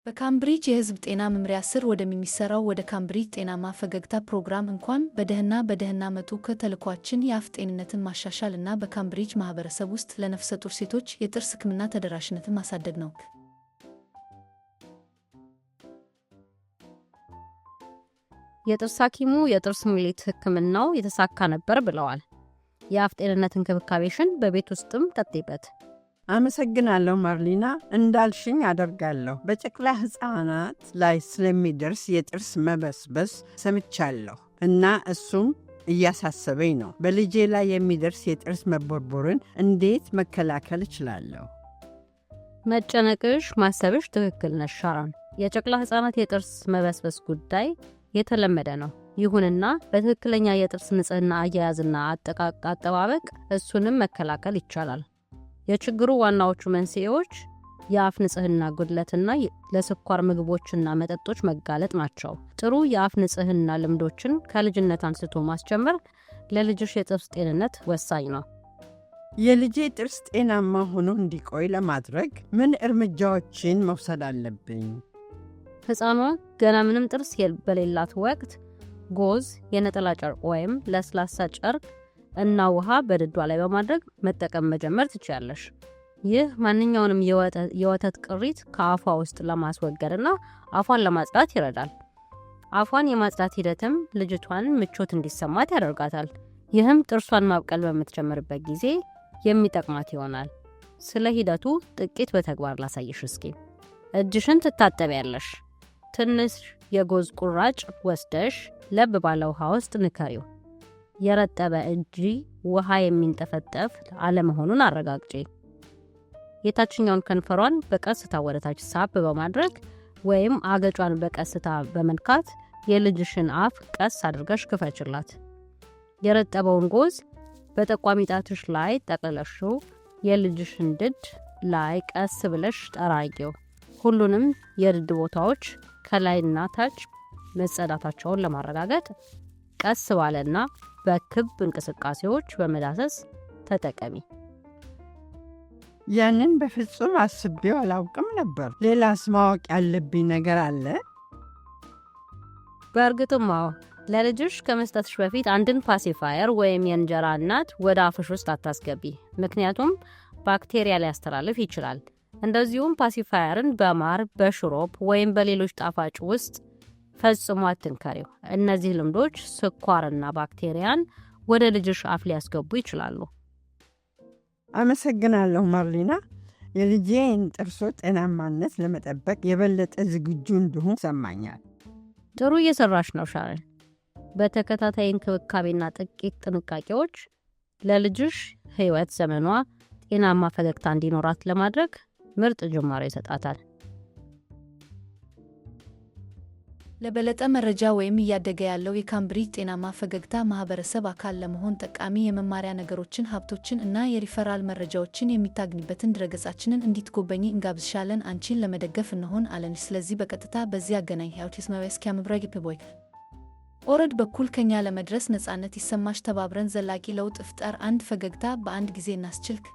በካምብሪጅ የሕዝብ ጤና መምሪያ ስር ወደሚሰራው ወደ ካምብሪጅ ጤናማ ፈገግታ ፕሮግራም እንኳን በደህና መጡ። ከተልዕኳችን የአፍ ጤንነትን ማሻሻል እና በካምብሪጅ ማህበረሰብ ውስጥ ለነፍሰ ጡር ሴቶች የጥርስ ሕክምና ተደራሽነትን ማሳደግ ነው። የጥርስ ሐኪሙ የጥርስ ሙሌት ሕክምናው የተሳካ ነበር ብለዋል። የአፍ ጤንነት እንክብካቤሽን በቤት ውስጥም ቀጥይበት። አመሰግናለሁ ማርሊና። እንዳልሽኝ አደርጋለሁ። በጨቅላ ሕፃናት ላይ ስለሚደርስ የጥርስ መበስበስ ሰምቻለሁ እና እሱም እያሳሰበኝ ነው። በልጄ ላይ የሚደርስ የጥርስ መቦርቦርን እንዴት መከላከል እችላለሁ? መጨነቅሽ፣ ማሰብሽ ትክክል ነሽ ሻራን። የጨቅላ ሕፃናት የጥርስ መበስበስ ጉዳይ የተለመደ ነው። ይሁንና በትክክለኛ የጥርስ ንጽህና አያያዝና አጠባበቅ እሱንም መከላከል ይቻላል። የችግሩ ዋናዎቹ መንስኤዎች የአፍ ንጽህና ጉድለትና ለስኳር ምግቦችና መጠጦች መጋለጥ ናቸው። ጥሩ የአፍ ንጽህና ልምዶችን ከልጅነት አንስቶ ማስጀመር ለልጅሽ የጥርስ ጤንነት ወሳኝ ነው። የልጄ ጥርስ ጤናማ ሆኖ እንዲቆይ ለማድረግ ምን እርምጃዎችን መውሰድ አለብኝ? ሕፃኗ ገና ምንም ጥርስ በሌላት ወቅት ጎዝ፣ የነጠላ ጨርቅ ወይም ለስላሳ ጨርቅ እና ውሃ በድዷ ላይ በማድረግ መጠቀም መጀመር ትችያለሽ። ይህ ማንኛውንም የወተት ቅሪት ከአፏ ውስጥ ለማስወገድና አፏን ለማጽዳት ይረዳል። አፏን የማጽዳት ሂደትም ልጅቷን ምቾት እንዲሰማት ያደርጋታል። ይህም ጥርሷን ማብቀል በምትጀምርበት ጊዜ የሚጠቅማት ይሆናል። ስለ ሂደቱ ጥቂት በተግባር ላሳይሽ እስኪ። እጅሽን ትታጠቢያለሽ። ትንሽ የጎዝ ቁራጭ ወስደሽ ለብ ባለ ውሃ ውስጥ ንከሪው። የረጠበ እንጂ ውሃ የሚንጠፈጠፍ አለመሆኑን አረጋግጪ። የታችኛውን ከንፈሯን በቀስታ ወደታች ሳብ በማድረግ ወይም አገጯን በቀስታ በመንካት የልጅሽን አፍ ቀስ አድርገሽ ክፈችላት። የረጠበውን ጎዝ በጠቋሚ ጣትሽ ላይ ጠቅለሽው የልጅሽን ድድ ላይ ቀስ ብለሽ ጠራጊው። ሁሉንም የድድ ቦታዎች ከላይና ታች መጸዳታቸውን ለማረጋገጥ ቀስ ባለና በክብ እንቅስቃሴዎች በመዳሰስ ተጠቀሚ። ያንን በፍጹም አስቤው አላውቅም ነበር። ሌላስ ማወቅ ያለብኝ ነገር አለ? በእርግጥም አዎ። ለልጅሽ ከመስጠትሽ በፊት አንድን ፓሲፋየር ወይም የእንጀራ እናት ወደ አፍሽ ውስጥ አታስገቢ፣ ምክንያቱም ባክቴሪያ ሊያስተላልፍ ይችላል። እንደዚሁም ፓሲፋየርን በማር፣ በሽሮፕ ወይም በሌሎች ጣፋጭ ውስጥ ፈጽሞ አትንከሪው። እነዚህ ልምዶች ስኳርና ባክቴሪያን ወደ ልጅሽ አፍ ሊያስገቡ ይችላሉ። አመሰግናለሁ ማርሊና። የልጄን ጥርሶ ጤናማነት ለመጠበቅ የበለጠ ዝግጁ እንዲሆን ይሰማኛል። ጥሩ እየሰራሽ ነው ሻረን። በተከታታይ እንክብካቤና ጥቂት ጥንቃቄዎች ለልጅሽ ሕይወት ዘመኗ ጤናማ ፈገግታ እንዲኖራት ለማድረግ ምርጥ ጅማሬ ይሰጣታል። ለበለጠ መረጃ ወይም እያደገ ያለው የካምብሪጅ ጤናማ ፈገግታ ማህበረሰብ አካል ለመሆን ጠቃሚ የመማሪያ ነገሮችን፣ ሀብቶችን እና የሪፈራል መረጃዎችን የሚታገኙበትን ድረገጻችንን እንድትጎበኚ እንጋብዝሻለን። አንቺን ለመደገፍ እንሆን አለን። ስለዚህ በቀጥታ በዚህ አገናኝ ያውቲስማዊስ ካምብሪጅ ፕቦይ ኦረድ በኩል ከኛ ለመድረስ ነፃነት ይሰማሽ። ተባብረን ዘላቂ ለውጥ ፍጠር። አንድ ፈገግታ በአንድ ጊዜ እናስችልክ።